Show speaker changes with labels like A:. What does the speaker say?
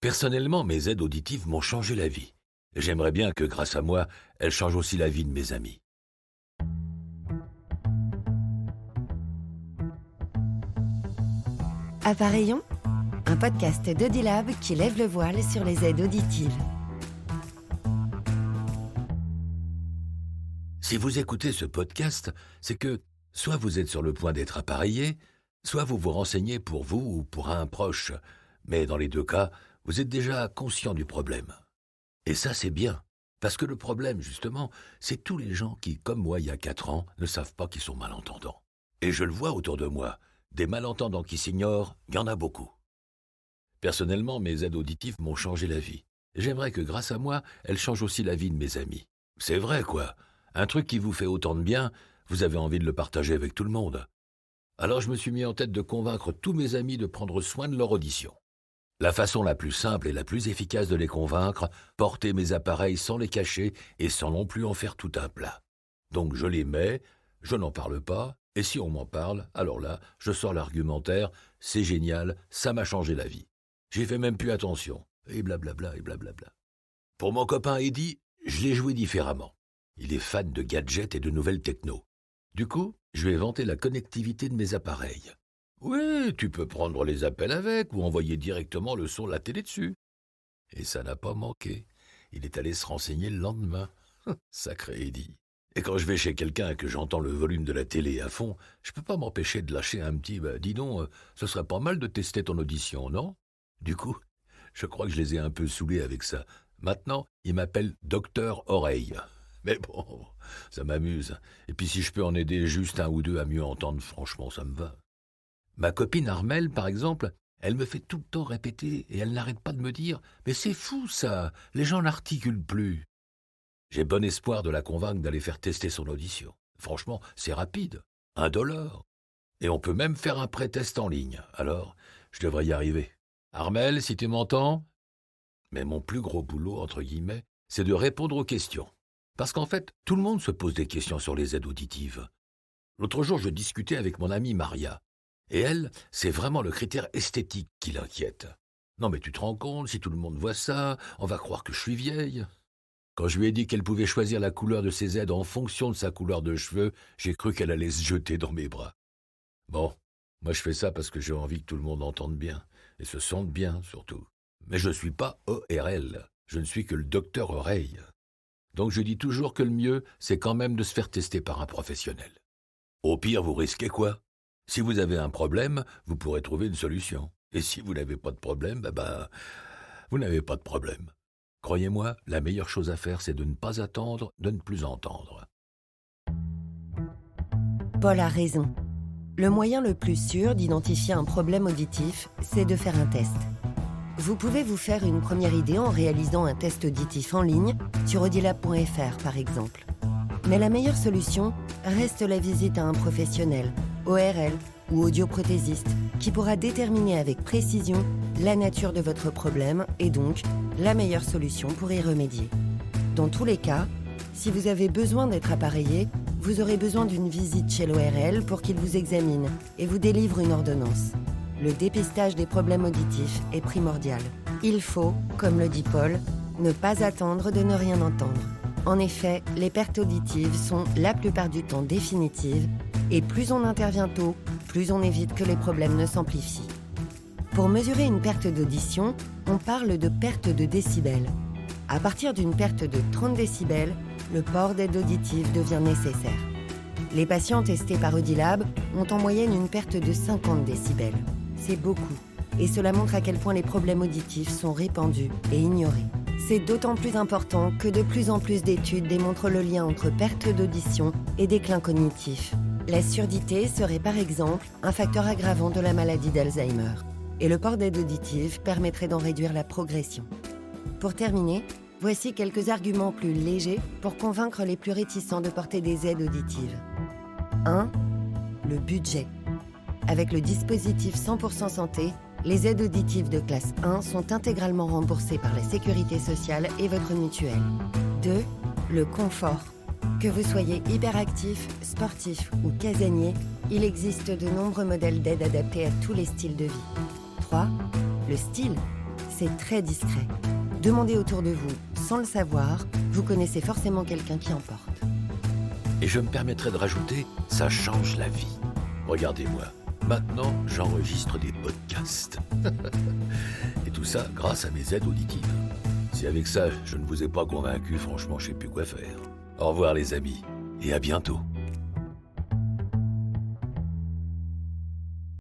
A: Personnellement, mes aides auditives m'ont changé la vie. J'aimerais bien que, grâce à moi, elles changent aussi la vie de mes amis.
B: Appareillons, un podcast d'Audilab qui lève le voile sur les aides auditives.
A: Si vous écoutez ce podcast, c'est que soit vous êtes sur le point d'être appareillé, soit vous vous renseignez pour vous ou pour un proche. Mais dans les deux cas, vous êtes déjà conscient du problème. Et ça, c'est bien. Parce que le problème, justement, c'est tous les gens qui, comme moi il y a 4 ans, ne savent pas qu'ils sont malentendants. Et je le vois autour de moi. Des malentendants qui s'ignorent, il y en a beaucoup. Personnellement, mes aides auditives m'ont changé la vie. J'aimerais que, grâce à moi, elles changent aussi la vie de mes amis. C'est vrai, quoi. Un truc qui vous fait autant de bien, vous avez envie de le partager avec tout le monde. Alors je me suis mis en tête de convaincre tous mes amis de prendre soin de leur audition. La façon la plus simple et la plus efficace de les convaincre, porter mes appareils sans les cacher et sans non plus en faire tout un plat. Donc je les mets, je n'en parle pas, et si on m'en parle, alors là, je sors l'argumentaire, c'est génial, ça m'a changé la vie. J'y fais même plus attention, et blablabla, et blablabla. Pour mon copain Eddy, je l'ai joué différemment. Il est fan de gadgets et de nouvelles techno. Du coup, je lui ai vanté la connectivité de mes appareils. Oui, tu peux prendre les appels avec ou envoyer directement le son de la télé dessus. Et ça n'a pas manqué. Il est allé se renseigner le lendemain. Sacré Eddy. Et quand je vais chez quelqu'un et que j'entends le volume de la télé à fond, je peux pas m'empêcher de lâcher un petit « dis donc, ce serait pas mal de tester ton audition, non ?» Du coup, je crois que je les ai un peu saoulés avec ça. Maintenant, ils m'appellent Docteur Oreille. Mais bon, ça m'amuse. Et puis si je peux en aider juste un ou deux à mieux entendre, franchement, ça me va. Ma copine Armelle, par exemple, elle me fait tout le temps répéter et elle n'arrête pas de me dire « Mais c'est fou ça, les gens n'articulent plus !» J'ai bon espoir de la convaincre d'aller faire tester son audition. Franchement, c'est rapide, $1. Et on peut même faire un pré-test en ligne. Alors, je devrais y arriver. Armelle, si tu m'entends ? Mais mon plus gros boulot, entre guillemets, c'est de répondre aux questions. Parce qu'en fait, tout le monde se pose des questions sur les aides auditives. L'autre jour, je discutais avec mon amie Maria. Et elle, c'est vraiment le critère esthétique qui l'inquiète. Non mais tu te rends compte, si tout le monde voit ça, on va croire que je suis vieille. Quand je lui ai dit qu'elle pouvait choisir la couleur de ses aides en fonction de sa couleur de cheveux, j'ai cru qu'elle allait se jeter dans mes bras. Bon, moi je fais ça parce que j'ai envie que tout le monde entende bien, et se sente bien surtout. Mais je ne suis pas ORL, je ne suis que le docteur Oreille. Donc je dis toujours que le mieux, c'est quand même de se faire tester par un professionnel. Au pire, vous risquez quoi ? Si vous avez un problème, vous pourrez trouver une solution. Et si vous n'avez pas de problème, vous n'avez pas de problème. Croyez-moi, la meilleure chose à faire, c'est de ne pas attendre, de ne plus entendre.
B: Paul a raison. Le moyen le plus sûr d'identifier un problème auditif, c'est de faire un test. Vous pouvez vous faire une première idée en réalisant un test auditif en ligne sur audilab.fr par exemple. Mais la meilleure solution reste la visite à un professionnel, ORL ou audioprothésiste, qui pourra déterminer avec précision la nature de votre problème et donc la meilleure solution pour y remédier. Dans tous les cas, si vous avez besoin d'être appareillé, vous aurez besoin d'une visite chez l'ORL pour qu'il vous examine et vous délivre une ordonnance. Le dépistage des problèmes auditifs est primordial. Il faut, comme le dit Paul, ne pas attendre de ne rien entendre. En effet, les pertes auditives sont la plupart du temps définitives et plus on intervient tôt, plus on évite que les problèmes ne s'amplifient. Pour mesurer une perte d'audition, on parle de perte de décibels. À partir d'une perte de 30 décibels, le port d'aide auditive devient nécessaire. Les patients testés par Audilab ont en moyenne une perte de 50 décibels. C'est beaucoup, et cela montre à quel point les problèmes auditifs sont répandus et ignorés. C'est d'autant plus important que de plus en plus d'études démontrent le lien entre perte d'audition et déclin cognitif. La surdité serait par exemple un facteur aggravant de la maladie d'Alzheimer, et le port d'aide auditive permettrait d'en réduire la progression. Pour terminer, voici quelques arguments plus légers pour convaincre les plus réticents de porter des aides auditives. 1. Le budget. Avec le dispositif 100% santé, les aides auditives de classe 1 sont intégralement remboursées par la Sécurité sociale et votre mutuelle. 2. Le confort. Que vous soyez hyperactif, sportif ou casanier, il existe de nombreux modèles d'aide adaptés à tous les styles de vie. 3. Le style. c'est très discret. Demandez autour de vous, sans le savoir, vous connaissez forcément quelqu'un qui en porte.
A: Et je me permettrai de rajouter, ça change la vie. Regardez-moi, maintenant j'enregistre des podcasts. Et tout ça grâce à mes aides auditives. Si avec ça je ne vous ai pas convaincu, franchement je sais plus quoi faire. Au revoir les amis, et à bientôt.